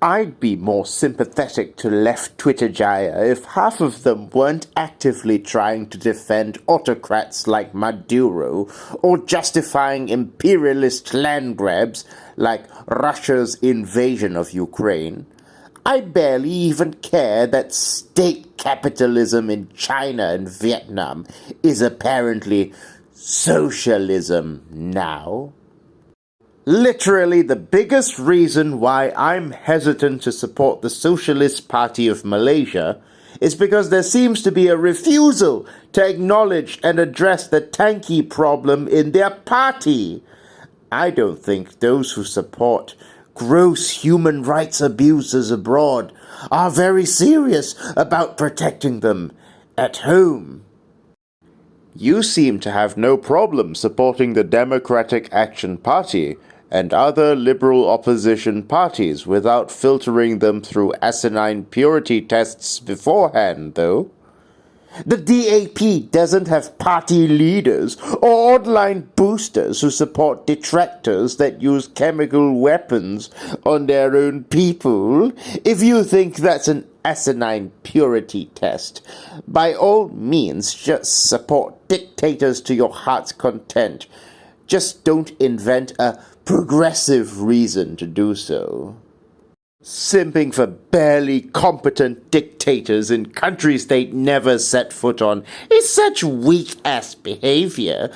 I'd be more sympathetic to left Twitter Jaya if half of them weren't actively trying to defend autocrats like Maduro or justifying imperialist land grabs like Russia's invasion of Ukraine. I barely even care that state capitalism in China and Vietnam is apparently socialism now. Literally the biggest reason why I'm hesitant to support the Socialist Party of Malaysia is because there seems to be a refusal to acknowledge and address the tanky problem in their party. I don't think those who support gross human rights abuses abroad are very serious about protecting them at home. You seem to have no problem supporting the Democratic Action Party and other liberal opposition parties without filtering them through asinine purity tests beforehand, though. The DAP doesn't have party leaders or online boosters who support detractors that use chemical weapons on their own people. If you think that's an asinine purity test, by all means just support dictators to your heart's content. Just don't invent a progressive reason to do so. Simping for barely competent dictators in countries they'd never set foot on is such weak-ass behavior.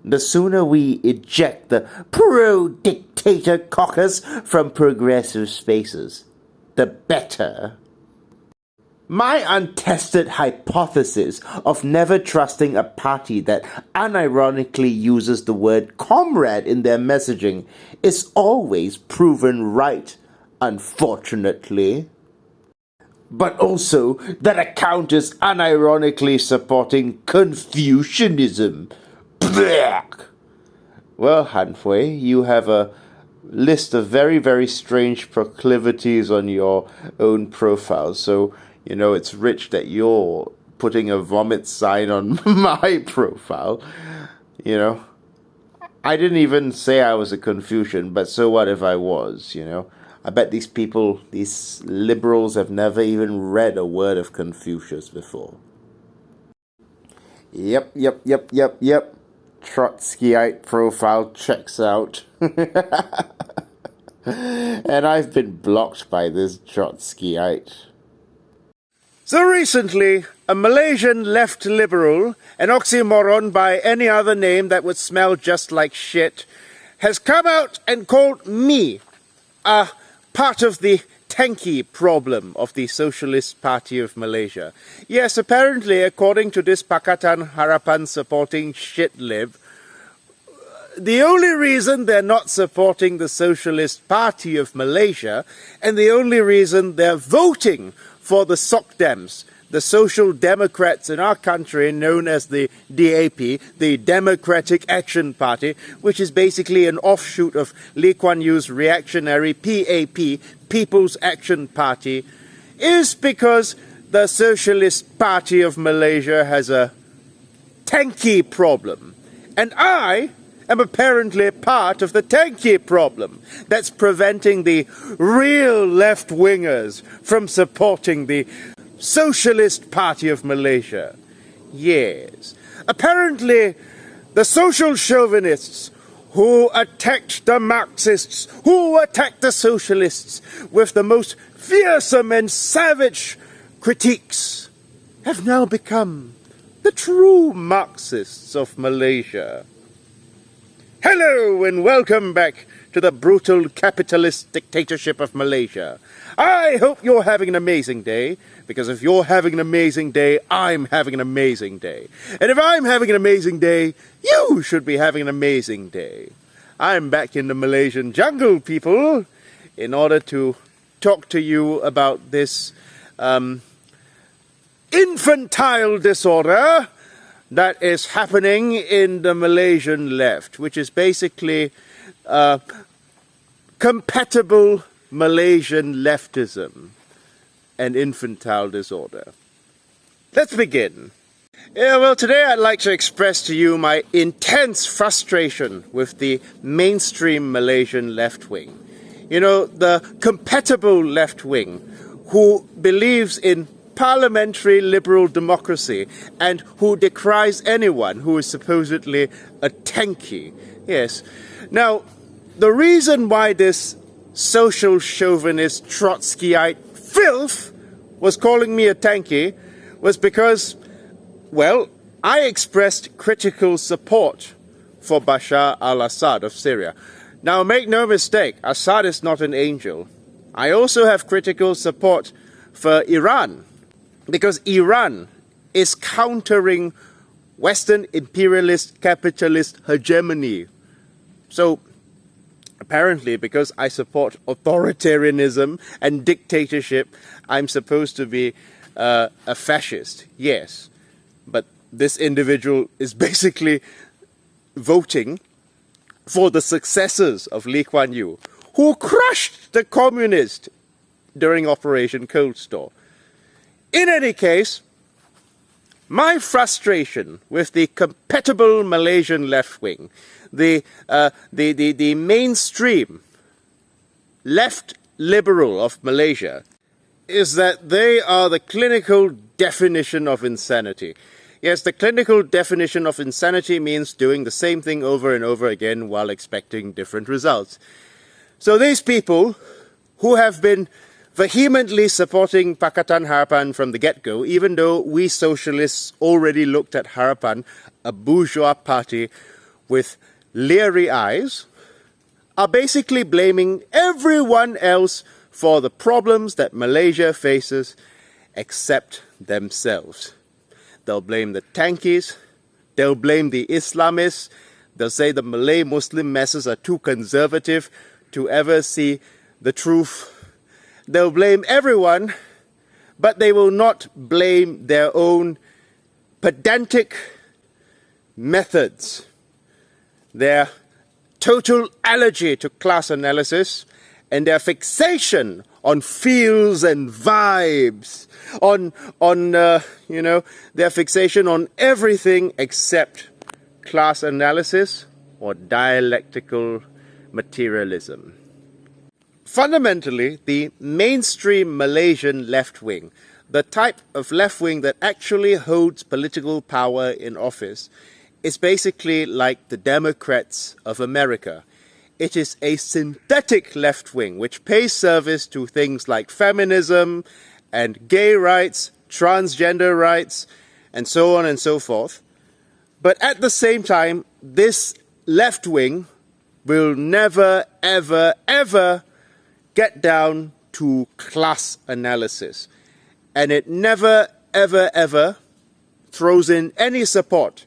The sooner we eject the pro-dictator caucus from progressive spaces, the better. My untested hypothesis of never trusting a party that unironically uses the word comrade in their messaging is always proven right, unfortunately. But also, that account is unironically supporting Confucianism. Blech! Well, Hanfei, you have a list of very, very strange proclivities on your own profile, so you know, it's rich that you're putting a vomit sign on my profile. You know, I didn't even say I was a Confucian, but so what if I was, you know? I bet these people, these liberals, have never even read a word of Confucius before. Yep. Trotskyite profile checks out. And I've been blocked by this Trotskyite. So recently, a Malaysian left liberal, an oxymoron by any other name that would smell just like shit, has come out and called me a part of the tanky problem of the Socialist Party of Malaysia. Yes, apparently, according to this Pakatan Harapan supporting shit-lib, the only reason they're not supporting the Socialist Party of Malaysia, and the only reason they're voting for the SOCDEMs, the Social Democrats in our country known as the DAP, the Democratic Action Party, which is basically an offshoot of Lee Kuan Yew's reactionary PAP, People's Action Party, is because the Socialist Party of Malaysia has a tanky problem. And I am apparently part of the tanky problem that's preventing the real left-wingers from supporting the Socialist Party of Malaysia. Yes, apparently the social chauvinists who attacked the Marxists, who attacked the socialists with the most fearsome and savage critiques, have now become the true Marxists of Malaysia. Hello and welcome back to the brutal capitalist dictatorship of Malaysia. I hope you're having an amazing day, because if you're having an amazing day, I'm having an amazing day. And if I'm having an amazing day, you should be having an amazing day. I'm back in the Malaysian jungle, people, in order to talk to you about this infantile disorder that is happening in the Malaysian left, which is basically compatible Malaysian leftism and infantile disorder. Let's begin. Well, today I'd like to express to you my intense frustration with the mainstream Malaysian left wing. the compatible left wing, who believes in parliamentary liberal democracy and who decries anyone who is supposedly a tanky. Yes. Now, the reason why this social chauvinist Trotskyite filth was calling me a tanky was because, well, I expressed critical support for Bashar al-Assad of Syria. Now, make no mistake, Assad is not an angel. I also have critical support for Iran, because Iran is countering Western imperialist capitalist hegemony. So, apparently, because I support authoritarianism and dictatorship, I'm supposed to be a fascist. Yes, but this individual is basically voting for the successors of Lee Kuan Yew, who crushed the communists during Operation Cold Store. In any case, my frustration with the compatible Malaysian left wing, the mainstream left liberal of Malaysia, is that they are the clinical definition of insanity. Yes, the clinical definition of insanity means doing the same thing over and over again while expecting different results. So these people who have been vehemently supporting Pakatan Harapan from the get-go, even though we socialists already looked at Harapan, a bourgeois party with leery eyes, are basically blaming everyone else for the problems that Malaysia faces except themselves. They'll blame the tankies, they'll blame the Islamists, they'll say the Malay Muslim masses are too conservative to ever see the truth. They'll blame everyone, but they will not blame their own pedantic methods, their total allergy to class analysis, and their fixation on feels and vibes, their fixation on everything except class analysis or dialectical materialism. Fundamentally, the mainstream Malaysian left wing, the type of left wing that actually holds political power in office, is basically like the Democrats of America. It is a synthetic left wing which pays service to things like feminism and gay rights, transgender rights, and so on and so forth. But at the same time, this left wing will never, ever, ever get down to class analysis. And it never, ever, ever throws in any support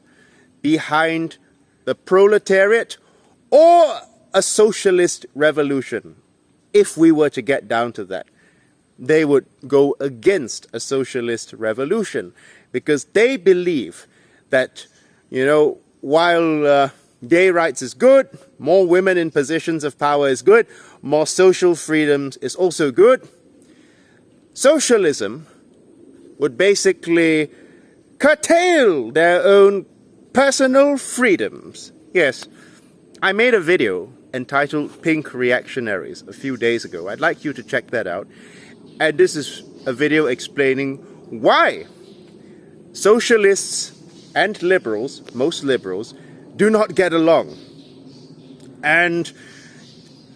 behind the proletariat or a socialist revolution. If we were to get down to that, they would go against a socialist revolution because they believe that, while gay rights is good, more women in positions of power is good, more social freedoms is also good, socialism would basically curtail their own personal freedoms. Yes, I made a video entitled Pink Reactionaries a few days ago. I'd like you to check that out. And this is a video explaining why socialists and liberals, most liberals, do not get along. And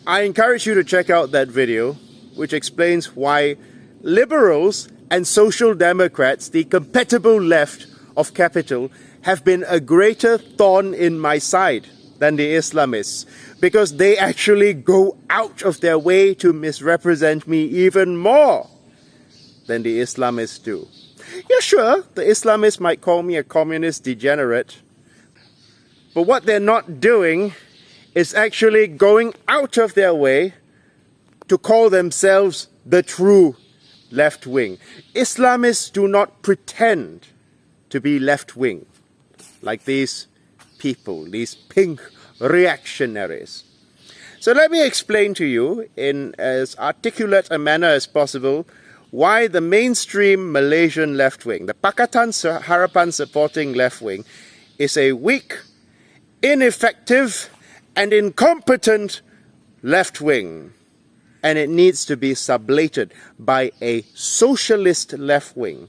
I encourage you to check out that video, which explains why liberals and social democrats, the compatible left of capital, have been a greater thorn in my side than the Islamists, because they actually go out of their way to misrepresent me even more than the Islamists do. Yeah, sure, the Islamists might call me a communist degenerate, but what they're not doing is actually going out of their way to call themselves the true left wing. Islamists do not pretend to be left wing like these people, these pink reactionaries. So let me explain to you in as articulate a manner as possible why the mainstream Malaysian left wing, the Pakatan Harapan supporting left wing, is a weak, ineffective and incompetent left wing. and it needs to be sublated by a socialist left wing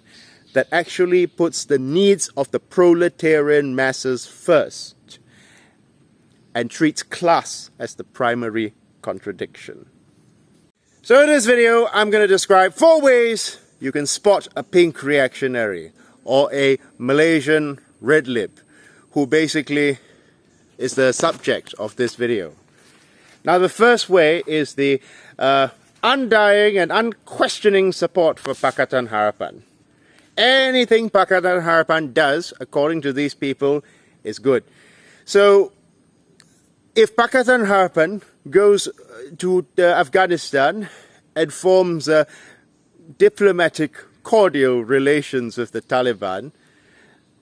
that actually puts the needs of the proletarian masses first and treats class as the primary contradiction. So in this video, I'm going to describe 4 ways you can spot a pink reactionary or a Malaysian red lip who basically is the subject of this video. Now the first way is the undying and unquestioning support for Pakatan Harapan. Anything Pakatan Harapan does, according to these people, is good. So if Pakatan Harapan goes to Afghanistan and forms diplomatic cordial relations with the Taliban,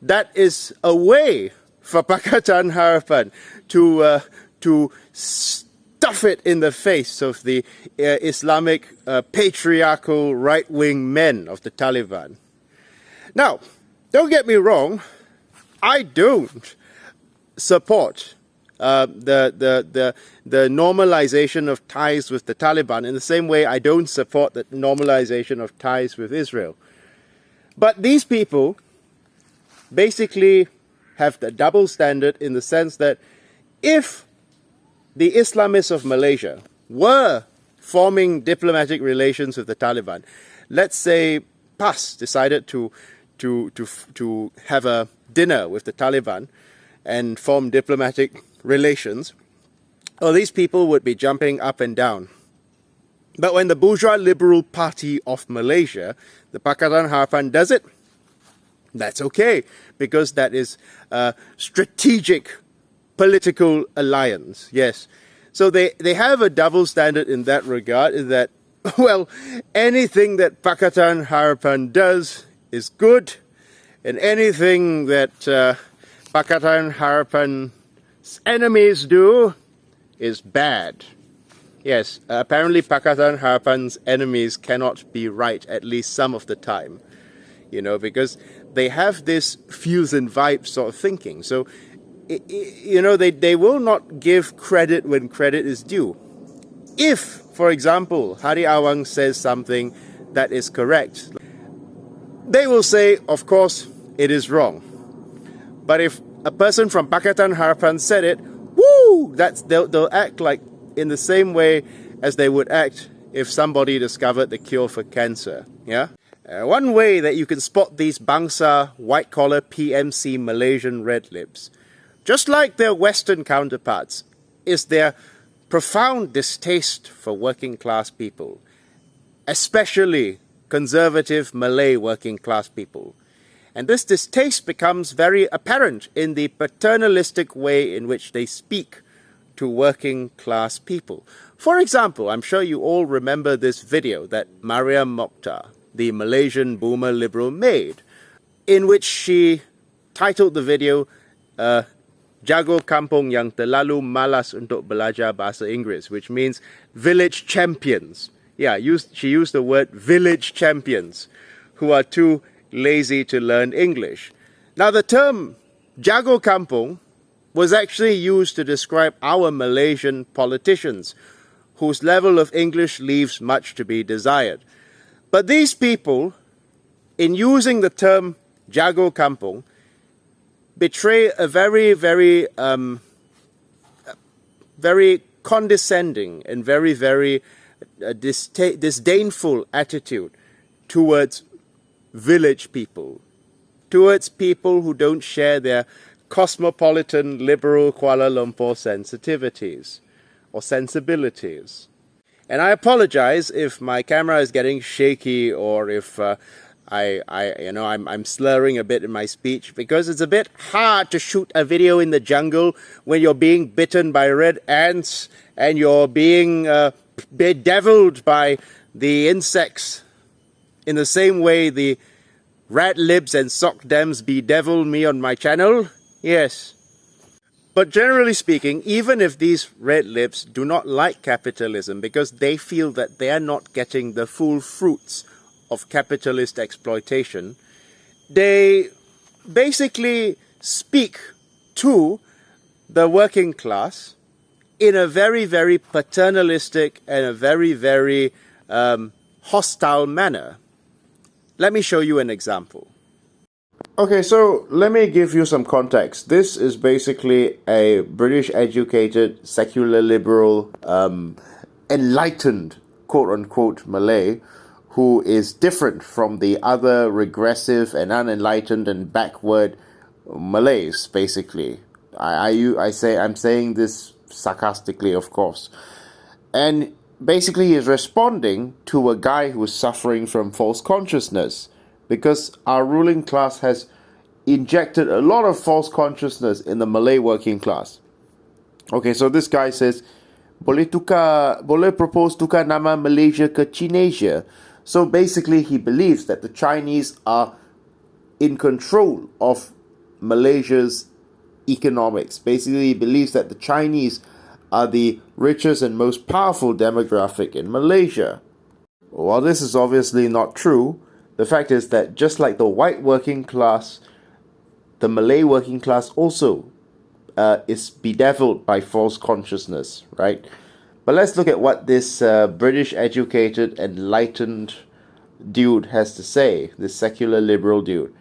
that is a way for Pakatan Harapan to stuff it in the face of the Islamic patriarchal right-wing men of the Taliban. Now, don't get me wrong, I don't support the normalization of ties with the Taliban in the same way I don't support the normalization of ties with Israel. But these people basically have the double standard in the sense that if the Islamists of Malaysia were forming diplomatic relations with the Taliban, let's say PAS decided to have a dinner with the Taliban and form diplomatic relations, well, these people would be jumping up and down. But when the Bourgeois Liberal Party of Malaysia, the Pakatan Harapan, does it, that's okay, because that is a strategic political alliance, yes. So they have a double standard in that regard, in that, well, anything that Pakatan Harapan does is good, and anything that Pakatan Harapan's enemies do is bad. Yes, apparently Pakatan Harapan's enemies cannot be right, at least some of the time. You know, because they have this fuse and vibe sort of thinking. So, you know, they will not give credit when credit is due. If, for example, Hari Awang says something that is correct, they will say, of course, it is wrong. But if a person from Pakatan Harapan said it, woo, they'll act like in the same way as they would act if somebody discovered the cure for cancer. Yeah. One way that you can spot these bangsa white-collar PMC Malaysian red lips, just like their Western counterparts, is their profound distaste for working-class people, especially conservative Malay working-class people. And this distaste becomes very apparent in the paternalistic way in which they speak to working-class people. For example, I'm sure you all remember this video that Mariam Mokhtar, the Malaysian boomer liberal, made, in which she titled the video Jago Kampung yang terlalu malas untuk belajar bahasa Inggris, which means village champions. Yeah, she used the word village champions, who are too lazy to learn English. Now the term Jago Kampung was actually used to describe our Malaysian politicians, whose level of English leaves much to be desired. But these people, in using the term Jago Kampung, betray a very, very, very condescending and very, very disdainful attitude towards village people, towards people who don't share their cosmopolitan liberal Kuala Lumpur sensitivities or sensibilities. And I apologize if my camera is getting shaky or if I'm slurring a bit in my speech, because it's a bit hard to shoot a video in the jungle when you're being bitten by red ants and you're being bedeviled by the insects in the same way the rat libs and sock dems bedevil me on my channel. Yes. But generally speaking, even if these red lips do not like capitalism because they feel that they are not getting the full fruits of capitalist exploitation, they basically speak to the working class in a very, very paternalistic and a very, very hostile manner. Let me show you an example. Okay, so let me give you some context. This is basically a British educated, secular liberal, enlightened, quote-unquote, Malay who is different from the other regressive and unenlightened and backward Malays, basically. I'm saying this sarcastically, of course. And basically he's responding to a guy who's suffering from false consciousness, because our ruling class has injected a lot of false consciousness in the Malay working class. Okay, so this guy says, boleh propose tukar nama Malaysia ke Cinasia. So basically he believes that the Chinese are in control of Malaysia's economics. Basically he believes that the Chinese are the richest and most powerful demographic in Malaysia. While this is obviously not true, the fact is that just like the white working class, the Malay working class also is bedeviled by false consciousness, right? But let's look at what this British educated, enlightened dude has to say, this secular liberal dude.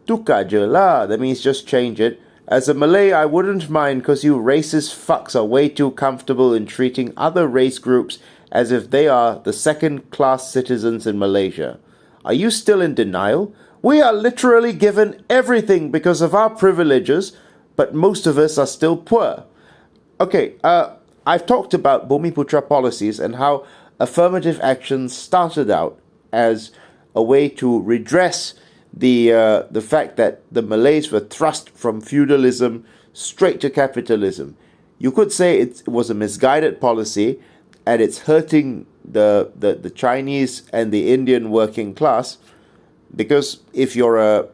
Tukar je lah, that means just change it. As a Malay, I wouldn't mind, because you racist fucks are way too comfortable in treating other race groups as if they are the second-class citizens in Malaysia. Are you still in denial? We are literally given everything because of our privileges, but most of us are still poor. Okay, I've talked about Bumiputra policies and how affirmative action started out as a way to redress the fact that the Malays were thrust from feudalism straight to capitalism. You could say it was a misguided policy, and it's hurting the Chinese and the Indian working class, because if you're a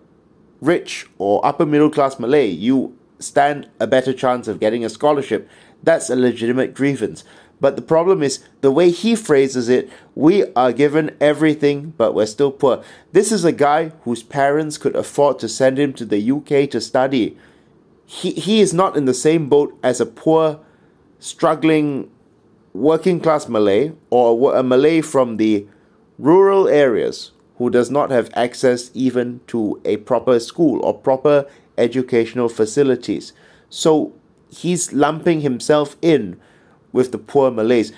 rich or upper middle class Malay, you stand a better chance of getting a scholarship. That's a legitimate grievance. But the problem is, the way he phrases it, we are given everything, but we're still poor. This is a guy whose parents could afford to send him to the UK to study. He is not in the same boat as a poor, struggling, working class Malay, or a Malay from the rural areas who does not have access even to a proper school or proper educational facilities. So he's lumping himself in with the poor Malays.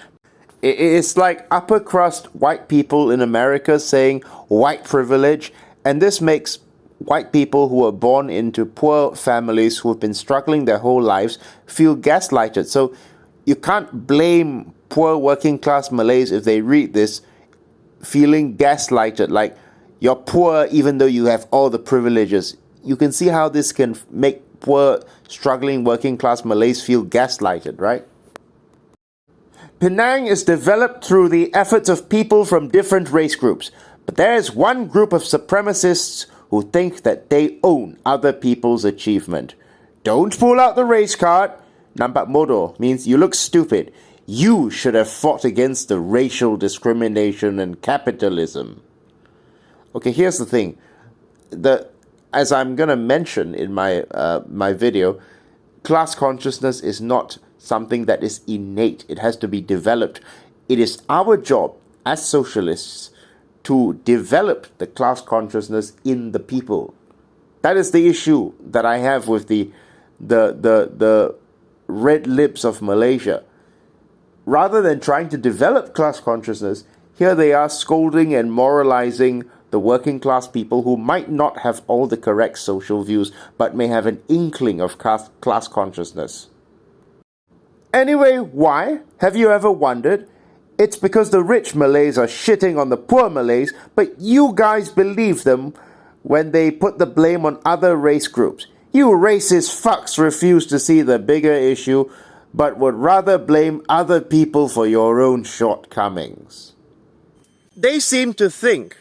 It's like upper crust white people in America saying white privilege, and this makes white people who are born into poor families who have been struggling their whole lives feel gaslighted. So you can't blame poor working class Malays if they read this feeling gaslighted, like you're poor even though you have all the privileges. You can see how this can make poor, struggling working class Malays feel gaslighted, right? Penang is developed through the efforts of people from different race groups, but there is one group of supremacists who think that they own other people's achievement. Don't pull out the race card. Nampak bodoh means you look stupid. You should have fought against the racial discrimination and capitalism. Okay, here's the thing. As I'm going to mention in my video, class consciousness is not something that is innate. It has to be developed. It is our job as socialists to develop the class consciousness in the people. That is the issue that I have with the red lips of Malaysia. Rather than trying to develop class consciousness, here they are scolding and moralizing the working class people who might not have all the correct social views, but may have an inkling of class consciousness. Anyway, why? Have you ever wondered? It's because the rich Malays are shitting on the poor Malays, but you guys believe them when they put the blame on other race groups. You racist fucks refuse to see the bigger issue, but would rather blame other people for your own shortcomings. They seem to think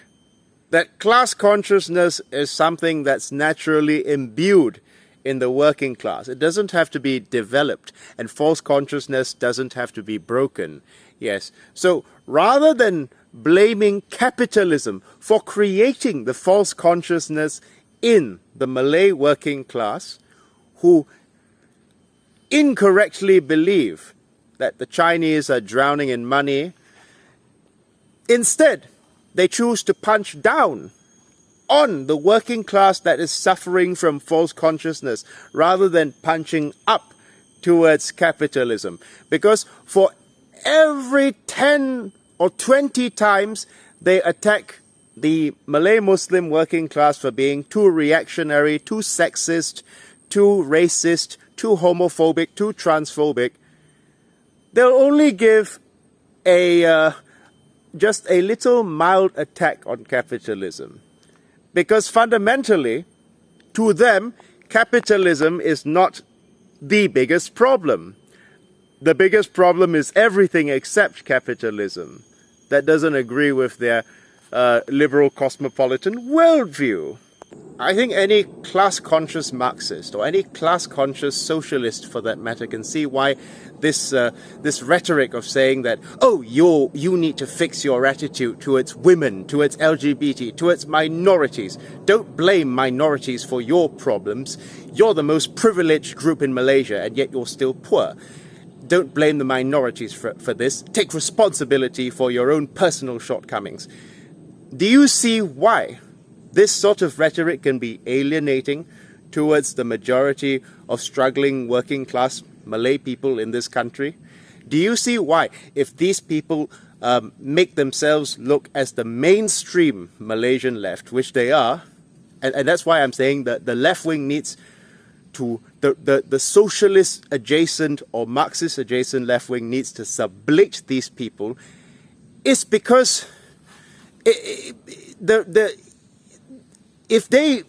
that class consciousness is something that's naturally imbued in the working class. It doesn't have to be developed, and false consciousness doesn't have to be broken. Yes. So rather than blaming capitalism for creating the false consciousness in the Malay working class, who incorrectly believe that the Chinese are drowning in money. Instead, they choose to punch down on the working class that is suffering from false consciousness rather than punching up towards capitalism. Because for every 10 or 20 times they attack the Malay Muslim working class for being too reactionary, too sexist, too racist, too homophobic, too transphobic, they'll only give just a little mild attack on capitalism. Because fundamentally, to them, capitalism is not the biggest problem. The biggest problem is everything except capitalism that doesn't agree with their liberal cosmopolitan worldview. I think any class-conscious Marxist or any class-conscious socialist, for that matter, can see why this rhetoric of saying that, oh, you need to fix your attitude towards women, towards LGBT, towards minorities. Don't blame minorities for your problems. You're the most privileged group in Malaysia, and yet you're still poor. Don't blame the minorities for this. Take responsibility for your own personal shortcomings. Do you see why this sort of rhetoric can be alienating towards the majority of struggling working class Malay people in this country? Do you see why, if these people make themselves look as the mainstream Malaysian left, which they are, and that's why I'm saying that the left wing needs to, the socialist adjacent or Marxist adjacent left wing needs to sublet these people, is because if they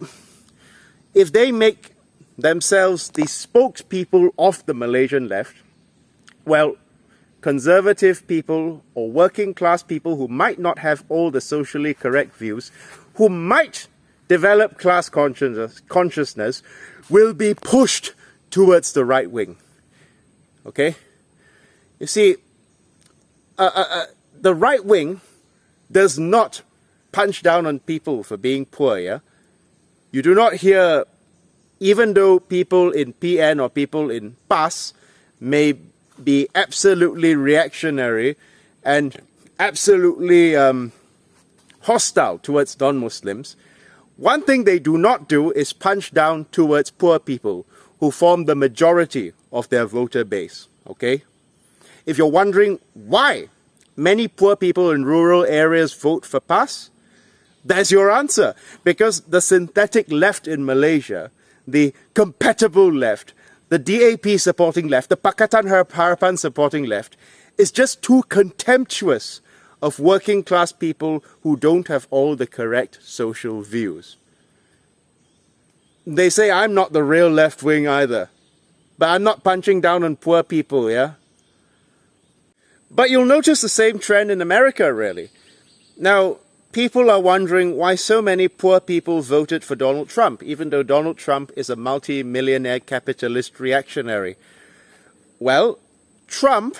make themselves the spokespeople of the Malaysian left, well, conservative people or working class people who might not have all the socially correct views, who might develop class consciousness, will be pushed towards the right wing. Okay? You see, the right wing does not punch down on people for being poor, yeah? You do not hear, even though people in PN or people in PAS may be absolutely reactionary and absolutely hostile towards non-Muslims, one thing they do not do is punch down towards poor people who form the majority of their voter base, okay? If you're wondering why many poor people in rural areas vote for PAS, that's your answer. Because the synthetic left in Malaysia, the compatible left, the DAP supporting left, the Pakatan Harapan supporting left, is just too contemptuous of working class people who don't have all the correct social views. They say I'm not the real left wing either, but I'm not punching down on poor people, yeah? But you'll notice the same trend in America, really. Now, people are wondering why so many poor people voted for Donald Trump, even though Donald Trump is a multi-millionaire capitalist reactionary. Well, Trump,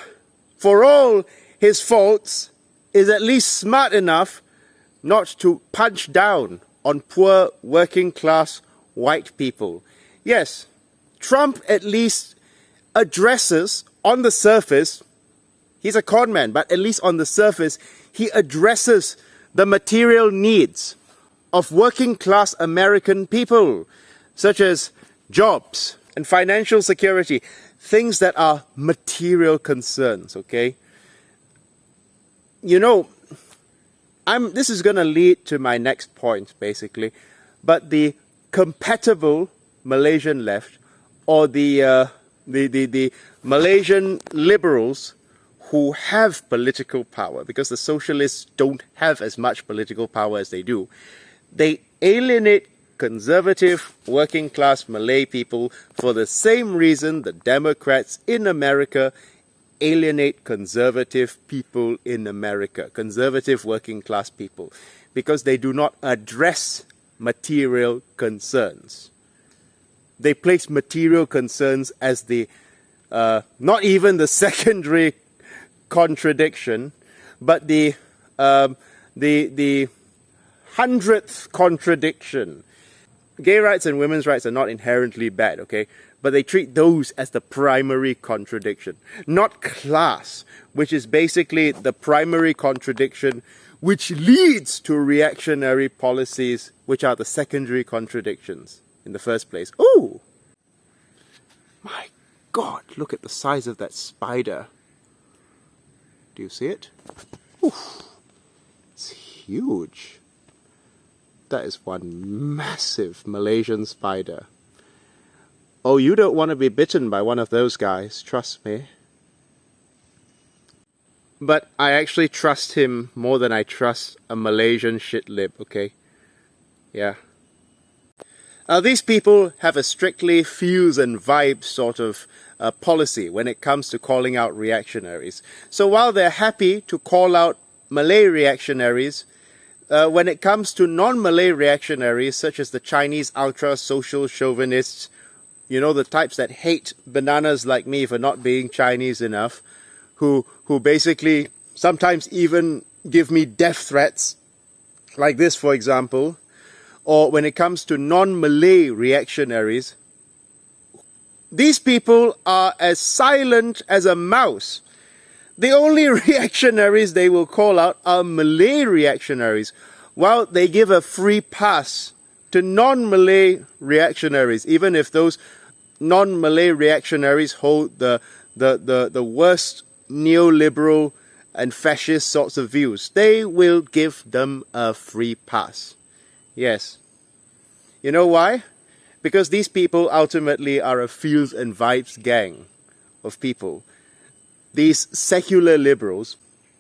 for all his faults, is at least smart enough not to punch down on poor working class white people. Yes, Trump at least addresses, on the surface, he's a con man, but at least on the surface, he addresses the material needs of working class American people, such as jobs and financial security, things that are material concerns, okay? You know, this is going to lead to my next point, basically, but the compatible Malaysian left, or the Malaysian liberals who have political power, because the socialists don't have as much political power as they do, they alienate conservative working class Malay people for the same reason the Democrats in America alienate conservative people in America, conservative working class people, because they do not address material concerns. They place material concerns as the not even the secondary contradiction, but the 100th contradiction. Gay rights and women's rights are not inherently bad, okay? but they treat those as the primary contradiction, not class, which is basically the primary contradiction which leads to reactionary policies, which are the secondary contradictions in the first place. Oh! My God, look at the size of that spider. Do you see it? Oof, it's huge. That is one massive Malaysian spider. Oh, you don't want to be bitten by one of those guys, trust me. But I actually trust him more than I trust a Malaysian shitlib, okay? Yeah. Now, these people have a strictly feels and vibes sort of policy when it comes to calling out reactionaries. So while they're happy to call out Malay reactionaries, when it comes to non-Malay reactionaries, such as the Chinese ultra-social chauvinists, you know, the types that hate bananas like me for not being Chinese enough, who basically sometimes even give me death threats, like this, for example. Or when it comes to non-Malay reactionaries, these people are as silent as a mouse. The only reactionaries they will call out are Malay reactionaries, while they give a free pass to non-Malay reactionaries, even if those non-Malay reactionaries hold the worst neoliberal and fascist sorts of views. They will give them a free pass. Yes. You know why? Because these people ultimately are a feels and vibes gang of people. These secular liberals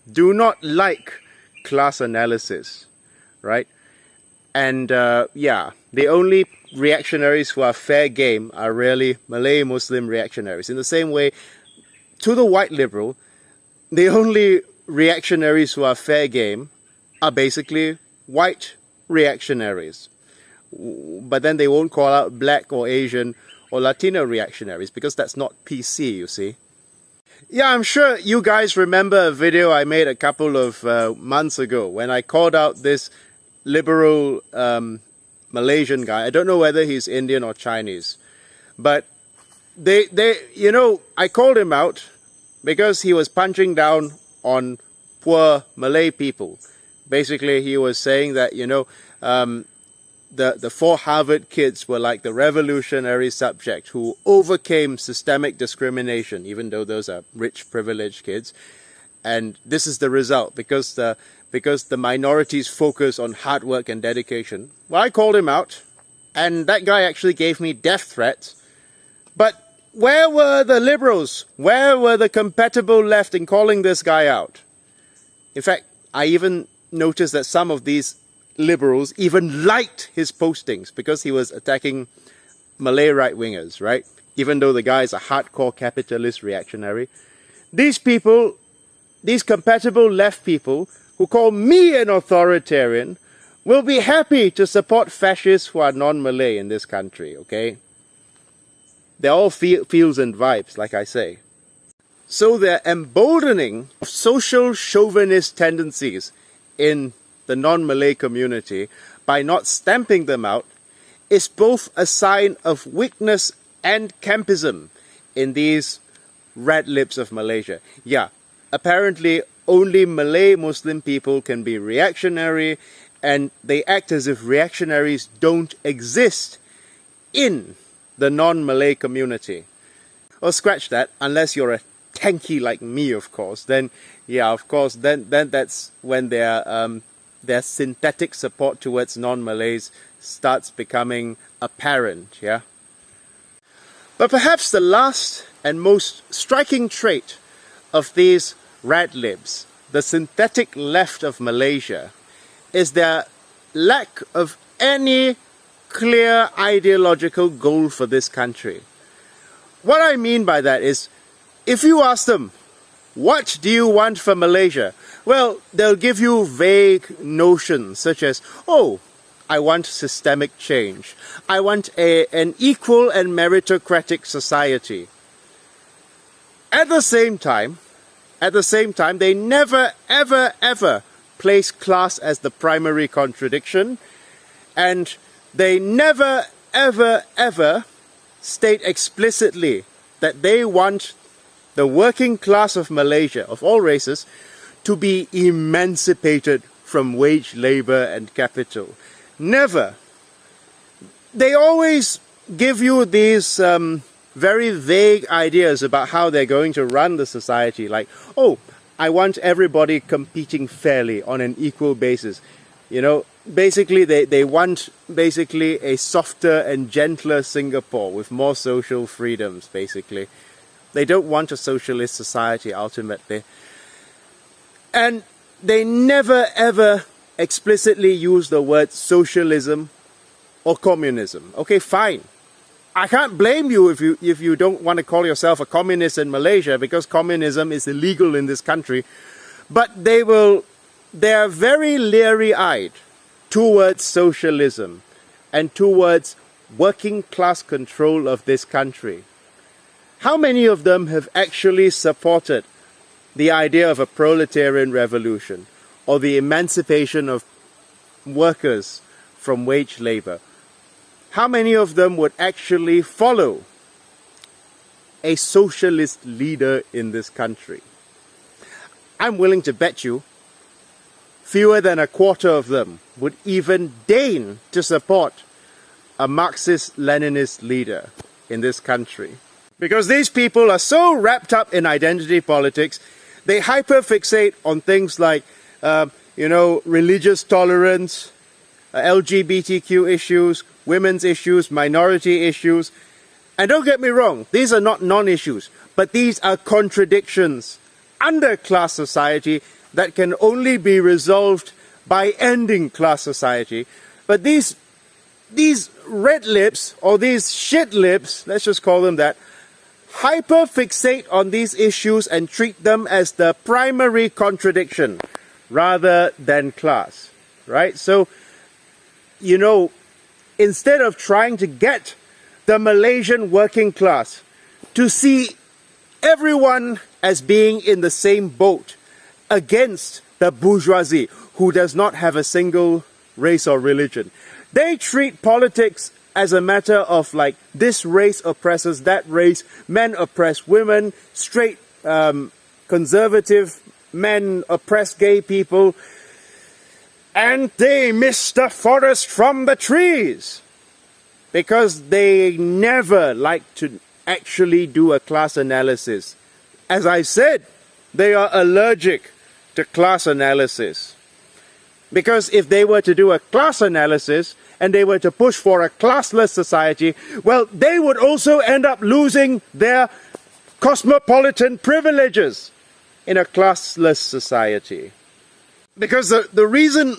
do not like class analysis, right? And yeah, the only reactionaries who are fair game are really Malay Muslim reactionaries. In the same way, to the white liberal, the only reactionaries who are fair game are basically white reactionaries. But then they won't call out black or Asian or Latino reactionaries because that's not PC, you see. Yeah, I'm sure you guys remember a video I made a couple of months ago when I called out this liberal Malaysian guy. I don't know whether he's Indian or Chinese, but you know, I called him out because he was punching down on poor Malay people. Basically, he was saying that, you know, the four Harvard kids were like the revolutionary subject who overcame systemic discrimination, even though those are rich, privileged kids. And this is the result, because the minorities focus on hard work and dedication. Well, I called him out, and that guy actually gave me death threats. But where were the liberals? Where were the compatible left in calling this guy out? In fact, I even noticed that some of these liberals even liked his postings because he was attacking Malay right-wingers, right? Even though the guy is a hardcore capitalist reactionary. These people, these compatible left people who call me an authoritarian, will be happy to support fascists who are non-Malay in this country, okay? They're all feels and vibes, like I say. So they're emboldening social chauvinist tendencies in the non-Malay community by not stamping them out is both a sign of weakness and campism in these red lips of Malaysia. Yeah, apparently only Malay Muslim people can be reactionary, and they act as if reactionaries don't exist in the non-Malay community. Well, scratch that, unless you're a tanky like me, of course. Then, yeah, of course, then that's when their synthetic support towards non-Malays starts becoming apparent, yeah? But perhaps the last and most striking trait of these red libs, the synthetic left of Malaysia, is their lack of any clear ideological goal for this country. What I mean by that is, if you ask them, what do you want for Malaysia? Well, they'll give you vague notions such as, oh, I want systemic change. I want an equal and meritocratic society. At the same time, they never, ever, ever place class as the primary contradiction, and they never, ever, ever state explicitly that they want the working class of Malaysia, of all races, to be emancipated from wage labor and capital. Never. They always give you these very vague ideas about how they're going to run the society. Like, oh, I want everybody competing fairly on an equal basis. You know, basically they want basically a softer and gentler Singapore with more social freedoms, basically. They don't want a socialist society, ultimately. And they never ever explicitly use the word socialism or communism. Okay, fine. I can't blame you if you don't want to call yourself a communist in Malaysia, because communism is illegal in this country. But they are very leery-eyed towards socialism and towards working class control of this country. How many of them have actually supported the idea of a proletarian revolution or the emancipation of workers from wage labor? How many of them would actually follow a socialist leader in this country? I'm willing to bet you fewer than a quarter of them would even deign to support a Marxist-Leninist leader in this country. Because these people are so wrapped up in identity politics, they hyperfixate on things like, religious tolerance, LGBTQ issues, women's issues, minority issues. And don't get me wrong, these are not non-issues, but these are contradictions under class society that can only be resolved by ending class society. But these red lips, or these shit lips, let's just call them that, hyperfixate on these issues and treat them as the primary contradiction rather than class, right? So, you know, instead of trying to get the Malaysian working class to see everyone as being in the same boat against the bourgeoisie who does not have a single race or religion, they treat politics as a matter of like, this race oppresses that race, men oppress women, straight conservative men oppress gay people, and they miss the forest from the trees because they never like to actually do a class analysis. As I said, they are allergic to class analysis. Because if they were to do a class analysis and they were to push for a classless society, well, they would also end up losing their cosmopolitan privileges in a classless society. Because the reason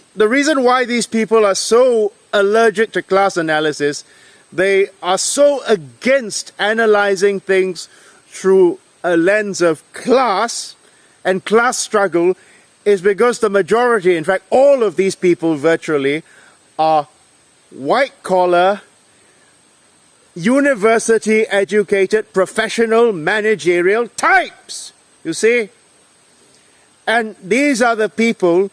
why these people are so allergic to class analysis, they are so against analyzing things through a lens of class and class struggle, is because the majority, in fact all of these people virtually, are white-collar, university-educated, professional, managerial types, you see? And these are the people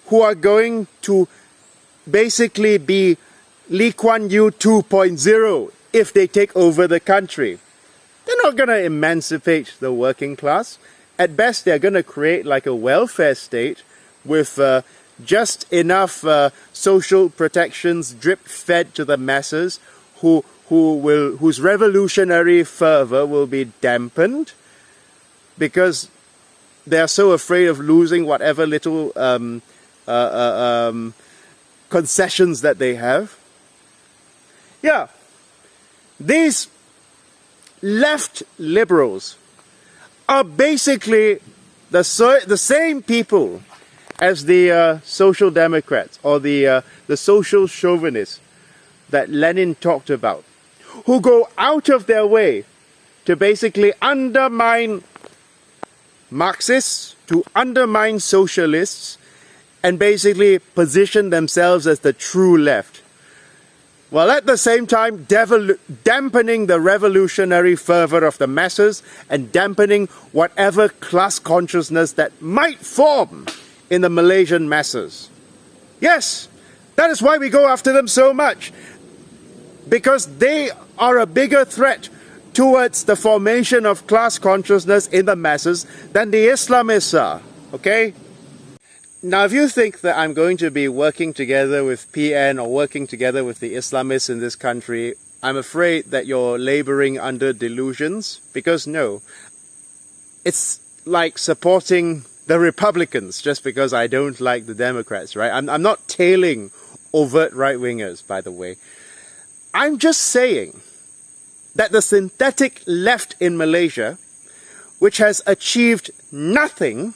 who are going to basically be Lee Kuan Yew 2.0 if they take over the country. They're not going to emancipate the working class. At best, they're going to create like a welfare state with just enough social protections drip-fed to the masses whose revolutionary fervor will be dampened because they are so afraid of losing whatever little concessions that they have. Yeah, these left liberals are basically the same people as the social democrats or the social chauvinists that Lenin talked about, who go out of their way to basically undermine Marxists, to undermine socialists, and basically position themselves as the true left, while at the same time dampening the revolutionary fervor of the masses and dampening whatever class consciousness that might form in the Malaysian masses. Yes, that is why we go after them so much. because they are a bigger threat towards the formation of class consciousness in the masses than the Islamists are, okay? Now, if you think that I'm going to be working together with PN or working together with the Islamists in this country, I'm afraid that you're laboring under delusions, because no, it's like supporting the Republicans just because I don't like the Democrats, right? I'm not tailing overt right-wingers, by the way. I'm just saying that the synthetic left in Malaysia, which has achieved nothing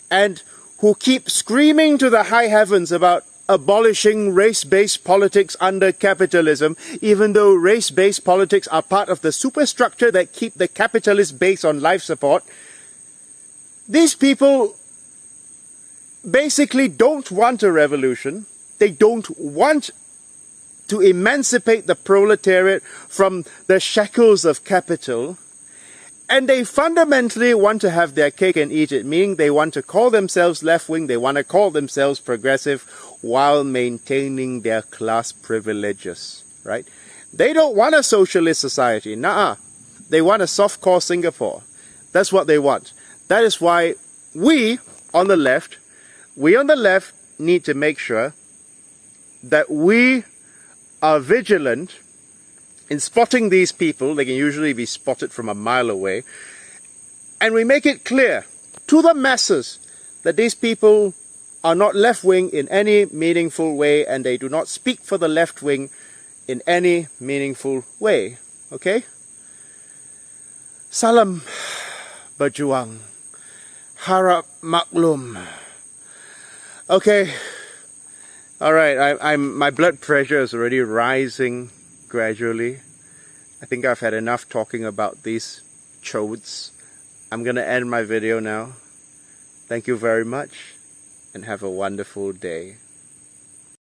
and who keep screaming to the high heavens about abolishing race-based politics under capitalism, even though race-based politics are part of the superstructure that keep the capitalist base on life support, these people basically don't want a revolution. They don't want to emancipate the proletariat from the shackles of capital. And they fundamentally want to have their cake and eat it, meaning they want to call themselves left-wing, they want to call themselves progressive while maintaining their class privileges, right? They don't want a socialist society, nuh-uh. They want a soft-core Singapore. That's what they want. That is why we on the left need to make sure that we are vigilant in spotting these people. They can usually be spotted from a mile away. And we make it clear to the masses that these people are not left-wing in any meaningful way, and they do not speak for the left-wing in any meaningful way. Okay? Salam berjuang. Harap maklum. Okay. All right. My blood pressure is already rising gradually. I think I've had enough talking about these chodes. I'm gonna end my video now. Thank you very much and have a wonderful day.